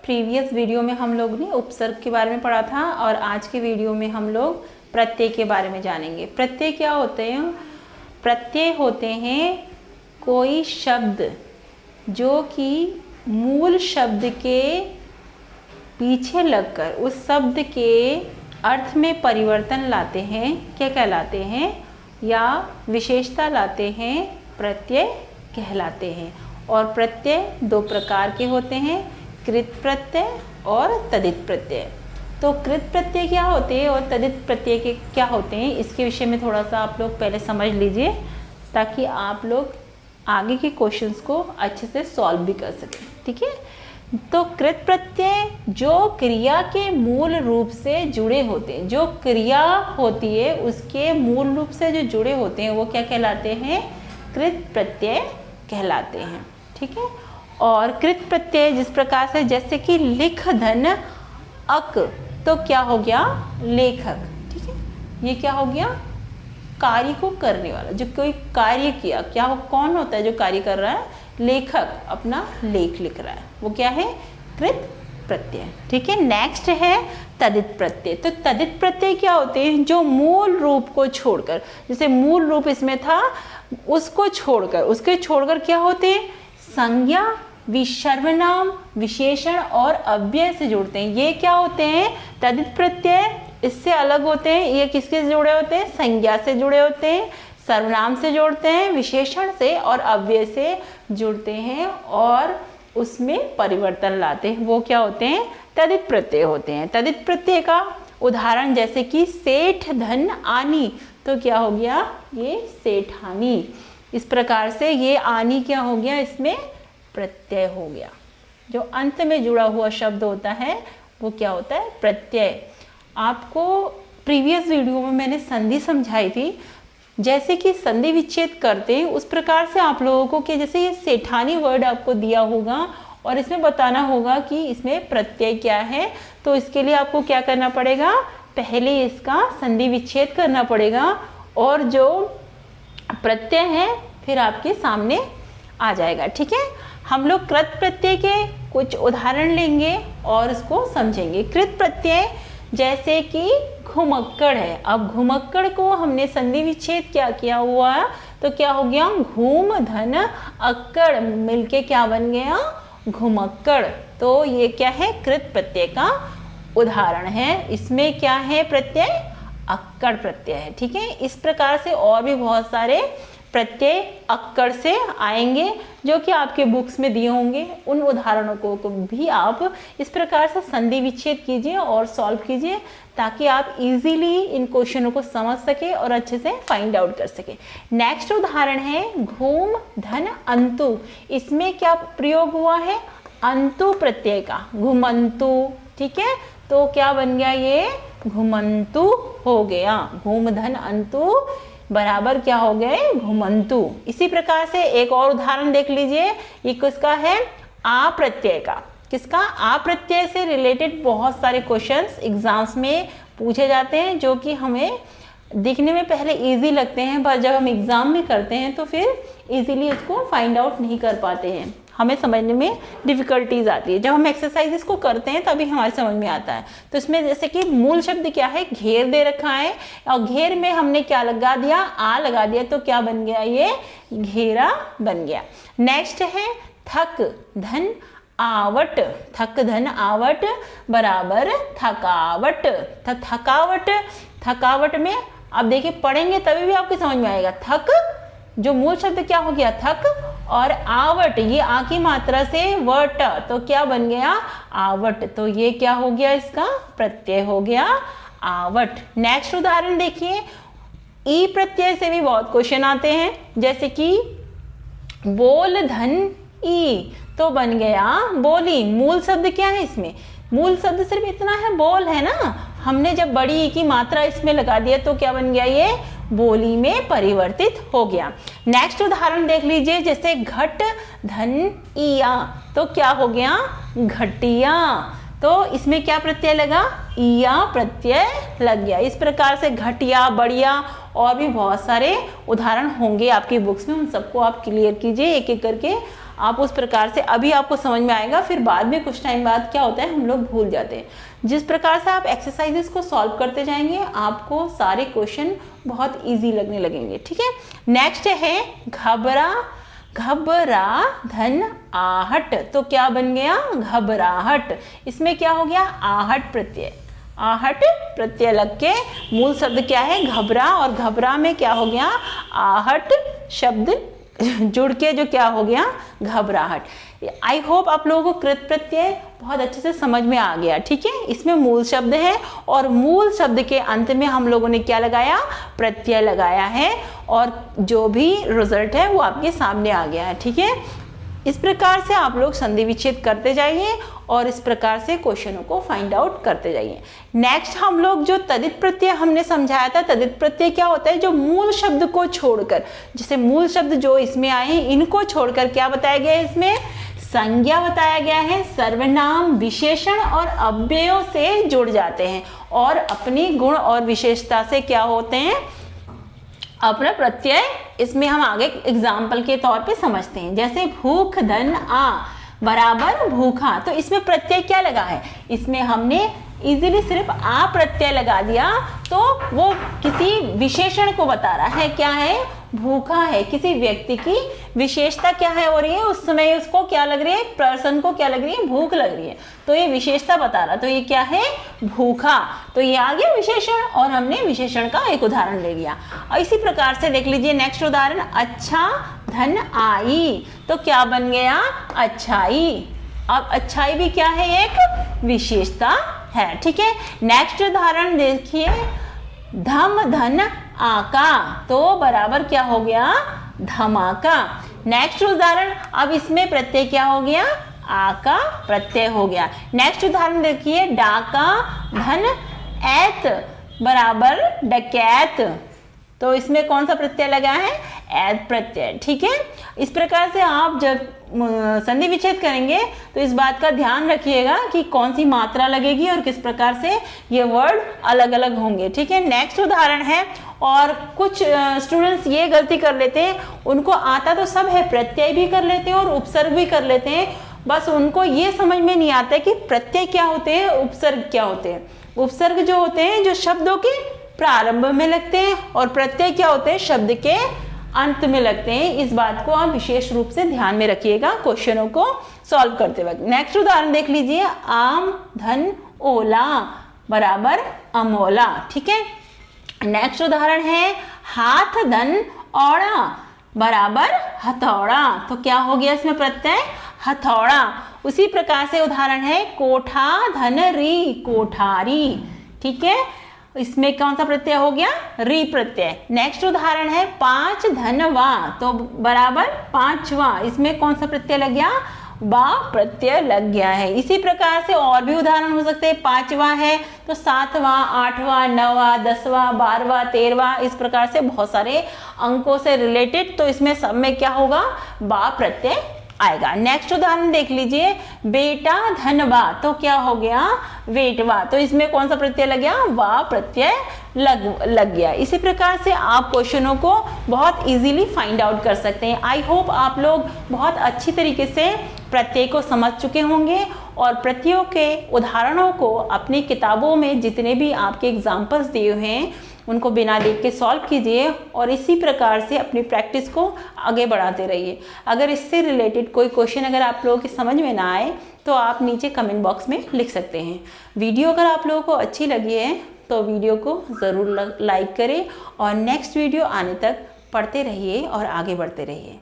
Previous video में हम लोग ने उपसर्ग के बारे में पढ़ा था और आज के वीडियो में हम लोग प्रत्यय के बारे में जानेंगे। प्रत्यय क्या होते हैं? प्रत्यय होते हैं कोई शब्द जो कि मूल शब्द के पीछे लगकर उस शब्द के अर्थ में परिवर्तन लाते हैं, क्या कहलाते हैं? या विशेषता लाते हैं, प्रत्यय कहलाते हैं। और प्रत्यय दो प्रकार के होते हैं, कृत प्रत्यय और तदित प्रत्यय। तो कृत प्रत्यय क्या होते हैं और तदित प्रत्यय के क्या होते हैं, इसके विषय में थोड़ा सा आप लोग पहले समझ लीजिए ताकि आप लोग आगे के क्वेश्चंस को अच्छे से सॉल्व भी कर सकें। ठीक है, तो कृत प्रत्यय जो क्रिया के मूल रूप से जुड़े होते हैं, जो क्रिया होती है उसके मूल रूप से जो जुड़े होते हैं वो क्या कहलाते हैं? कृत प्रत्यय कहलाते हैं। ठीक है, और कृत प्रत्यय जिस प्रकार से जैसे कि लिख धन अक, तो क्या हो गया? लेखक। ठीक है, ये क्या हो गया? कार्य को करने वाला, जो कोई कार्य किया, क्या हो, कौन होता है जो कार्य कर रहा है? लेखक अपना लेख लिख रहा है, वो क्या है? कृत प्रत्यय। ठीक है, नेक्स्ट है तदित प्रत्यय। तो तदित प्रत्यय क्या होते हैं? जो मूल रूप को छोड़कर, जैसे मूल रूप इसमें था उसको छोड़कर, उसके छोड़कर क्या होते हैं? संज्ञा, सर्वनाम, विशेषण और अव्यय से जुड़ते हैं। ये क्या होते हैं? तदित प्रत्यय इससे अलग होते हैं। ये किसके से जुड़े होते हैं? संज्ञा से जुड़े होते हैं, सर्वनाम से जोड़ते हैं, विशेषण से और अव्यय से जुड़ते हैं और उसमें परिवर्तन लाते हैं। वो क्या होते हैं? तदित प्रत्यय होते हैं। तदित प्रत्यय का उदाहरण जैसे कि सेठ धन आनी, तो क्या हो गया? ये सेठानी। इस प्रकार से ये आनी क्या हो गया? इसमें प्रत्यय हो गया। जो अंत में जुड़ा हुआ शब्द होता है वो क्या होता है? प्रत्यय। आपको प्रीवियस वीडियो में मैंने संधि समझाई थी, जैसे कि संधि विच्छेद करते हैं उस प्रकार से आप लोगों को कि जैसे ये सेठानी वर्ड आपको दिया होगा और इसमें बताना होगा कि इसमें प्रत्यय क्या है। तो इसके लिए आपको क्या करना पड़ेगा? पहले इसका संधि विच्छेद करना पड़ेगा और जो प्रत्यय है फिर आपके सामने आ जाएगा। ठीक है, हम लोग कृत प्रत्यय के कुछ उदाहरण लेंगे और इसको समझेंगे। कृत प्रत्यय जैसे कि घुमक्कड़ है। अब घुमक्कड़ को हमने संधि विच्छेद क्या किया हुआ, तो क्या हो गया? घूम धन अक्कड़ मिलके क्या बन गया? घुमक्कड़। तो ये क्या है? कृत प्रत्यय का उदाहरण है। इसमें क्या है? प्रत्यय अक्कड़ प्रत्यय है। ठीक है, इस प्रकार से और भी बहुत सारे प्रत्यय अक्कड़ से आएंगे जो कि आपके बुक्स में दिए होंगे। उन उदाहरणों को भी आप इस प्रकार से संधि विच्छेद कीजिए और सॉल्व कीजिए ताकि आप इजीली इन क्वेश्चनों को समझ सके और अच्छे से फाइंड आउट कर सके। नेक्स्ट उदाहरण है घूम धन अंतु। इसमें क्या प्रयोग हुआ है? अंतु प्रत्यय का, घुमंतु। ठीक है, तो क्या बन गया? ये घुमंतु हो गया। घूम धन अंतु बराबर क्या हो गए? घुमंतु। इसी प्रकार से एक और उदाहरण देख लीजिए। ये किसका है? आ प्रत्यय का। किसका? आ प्रत्यय से रिलेटेड बहुत सारे क्वेश्चंस एग्जाम्स में पूछे जाते हैं जो कि हमें दिखने में पहले इजी लगते हैं पर जब हम एग्जाम में करते हैं तो फिर इजीली इसको फाइंड आउट नहीं कर पाते हैं, हमें समझने में डिफिकल्टीज आती है। जब हम एक्सरसाइजेस को करते हैं तभी हमारे समझ में आता है। तो इसमें जैसे कि मूल शब्द क्या है? घेर दे रखा है और घेर में हमने क्या लगा दिया? आ लगा दिया, तो क्या बन गया? ये घेरा बन गया। नेक्स्ट है थक धन आवट। थक धन आवट बराबर थकावट। थकावट, थकावट में अब देखिए पढ़ेंगे तभी भी आपको समझ में आएगा। थक जो मूल शब्द क्या हो गया? थक, और आवट ये आ की मात्रा से वट, तो क्या बन गया? आवट। तो ये क्या हो गया? इसका प्रत्यय हो गया आवट। नेक्स्ट उदाहरण देखिए। ई प्रत्यय से भी बहुत क्वेश्चन आते हैं जैसे कि बोल धन ई, तो बन गया बोली। मूल शब्द क्या है इसमें? मूल शब्द सिर्फ इतना है, बोल है ना। हमने जब बड़ी ई की मात्रा इसमें लगा दिया तो क्या बन गया? ये बोली में परिवर्तित हो गया। नेक्स्ट उदाहरण देख लीजिए, जैसे घट धन इया, तो क्या हो गया? घटिया। तो इसमें क्या प्रत्यय लगा? इया प्रत्यय लग गया। इस प्रकार से घटिया, बढ़िया और भी बहुत सारे उदाहरण होंगे आपकी बुक्स में, उन सबको आप क्लियर कीजिए एक एक करके। आप उस प्रकार से अभी आपको समझ में आएगा, फिर बाद में कुछ टाइम बाद क्या होता है हम लोग भूल जाते हैं। जिस प्रकार से आप एक्सरसाइजेस को सॉल्व करते जाएंगे आपको सारे क्वेश्चन बहुत ईजी लगने लगेंगे। ठीक है, नेक्स्ट है घबरा घबरा धन आहट, तो क्या बन गया घबराहट। इसमें क्या हो गया आहट प्रत्यय, आहट प्रत्यय लग के मूल शब्द क्या है घबरा, और घबरा में क्या हो गया आहट शब्द जुड़ के जो क्या हो गया घबराहट। आई होप आप लोगों को कृत प्रत्यय बहुत अच्छे से समझ में आ गया। ठीक है, इसमें मूल शब्द है और मूल शब्द के अंत में हम लोगों ने क्या लगाया प्रत्यय लगाया है, और जो भी रिजल्ट है वो आपके सामने आ गया है। ठीक है, इस प्रकार से आप लोग संधि विच्छेद करते जाइए और इस प्रकार से क्वेश्चनों को फाइंड आउट करते जाइए। नेक्स्ट हम लोग जो तदित प्रत्यय हमने समझाया था, तदित प्रत्यय क्या होता है जो मूल शब्द को छोड़कर, जैसे मूल शब्द जो इसमें आए हैं इनको छोड़कर क्या बताया गया है, इसमें संज्ञा बताया गया है, सर्वनाम विशेषण और अव्ययों से जुड़ जाते हैं और अपनी गुण और विशेषता से क्या होते हैं अपना प्रत्यय। इसमें हम आगे एग्जाम्पल के तौर पे समझते हैं, जैसे भूख धन आ बराबर भूखा, तो इसमें प्रत्यय क्या लगा है, इसमें हमने इजीली सिर्फ आ प्रत्यय लगा दिया तो वो किसी विशेषण को बता रहा है, क्या है भूखा है, किसी व्यक्ति की विशेषता क्या है हो रही है उस समय उसको क्या लग रही है, पर्सन को क्या लग रही है भूख लग रही है, तो ये विशेषता बता रहा, तो ये क्या है भूखा, तो ये आ गया विशेषण और हमने विशेषण का एक उदाहरण ले लिया। और इसी प्रकार से देख लीजिए नेक्स्ट उदाहरण अच्छा धन आई, तो क्या बन गया अच्छाई। अब अच्छाई भी क्या है एक विशेषता है। ठीक है, नेक्स्ट उदाहरण देखिए धम धन आका, तो बराबर क्या हो गया धमाका। नेक्स्ट उदाहरण अब इसमें प्रत्यय क्या हो गया आका प्रत्यय हो गया। नेक्स्ट उदाहरण देखिए डाका धन ऐत बराबर डकैत, तो इसमें कौन सा प्रत्यय लगा है ऐत प्रत्यय। ठीक है, इस प्रकार से आप जब संधि विच्छेद करेंगे तो इस बात का ध्यान रखिएगा कि कौन सी मात्रा लगेगी और किस प्रकार से ये वर्ड अलग अलग होंगे। ठीक है, नेक्स्ट उदाहरण है, और कुछ स्टूडेंट्स ये गलती कर लेते हैं, उनको आता तो सब है, प्रत्यय भी कर लेते हैं और उपसर्ग भी कर लेते हैं, बस उनको ये समझ में नहीं आता है कि प्रत्यय क्या होते हैं उपसर्ग क्या होते हैं। उपसर्ग जो होते हैं जो शब्दों के प्रारंभ में लगते हैं और प्रत्यय क्या होते हैं शब्द के अंत में लगते हैं। इस बात को आप विशेष रूप से ध्यान में रखिएगा क्वेश्चनों को सॉल्व करते वक्त। नेक्स्ट उदाहरण देख लीजिए आम धन ओला बराबर अमोला। ठीक है, नेक्स्ट उदाहरण है हाथ धन औड़ा बराबर हथौड़ा, तो क्या हो गया इसमें प्रत्यय हथौड़ा। उसी प्रकार से उदाहरण है कोठा धन री कोठारी। ठीक है, इसमें कौन सा प्रत्यय हो गया री प्रत्यय। नेक्स्ट उदाहरण है पांच धनवा, तो बराबर पांचवा, इसमें कौन सा प्रत्यय लग गया बा प्रत्यय लग गया है। इसी प्रकार से और भी उदाहरण हो सकते हैं, पांचवा है तो सातवां आठवां नौवां 10वां 12वां 13वां, इस प्रकार से बहुत सारे अंकों से रिलेटेड, तो इसमें सब में क्या होगा बा प्रत्यय आएगा। नेक्स्ट उदाहरण देख लीजिए बेटा धनवा, तो क्या हो गया वेटवा, तो इसमें कौन सा प्रत्यय लग गया वा प्रत्यय लग गया। इसी प्रकार से आप क्वेश्चनों को बहुत इजीली फाइंड आउट कर सकते हैं। आई होप आप लोग बहुत अच्छी तरीके से प्रत्यय को समझ चुके होंगे और प्रत्ययों के उदाहरणों को अपनी किताबों में जितने भी आपके एग्जाम्पल्स दिए हुए हैं उनको बिना देख के सॉल्व कीजिए और इसी प्रकार से अपनी प्रैक्टिस को आगे बढ़ाते रहिए। अगर इससे रिलेटेड कोई क्वेश्चन अगर आप लोगों की समझ में ना आए तो आप नीचे कमेंट बॉक्स में लिख सकते हैं। वीडियो अगर आप लोगों को अच्छी लगी है तो वीडियो को ज़रूर लाइक करें और नेक्स्ट वीडियो आने तक पढ़ते रहिए और आगे बढ़ते रहिए।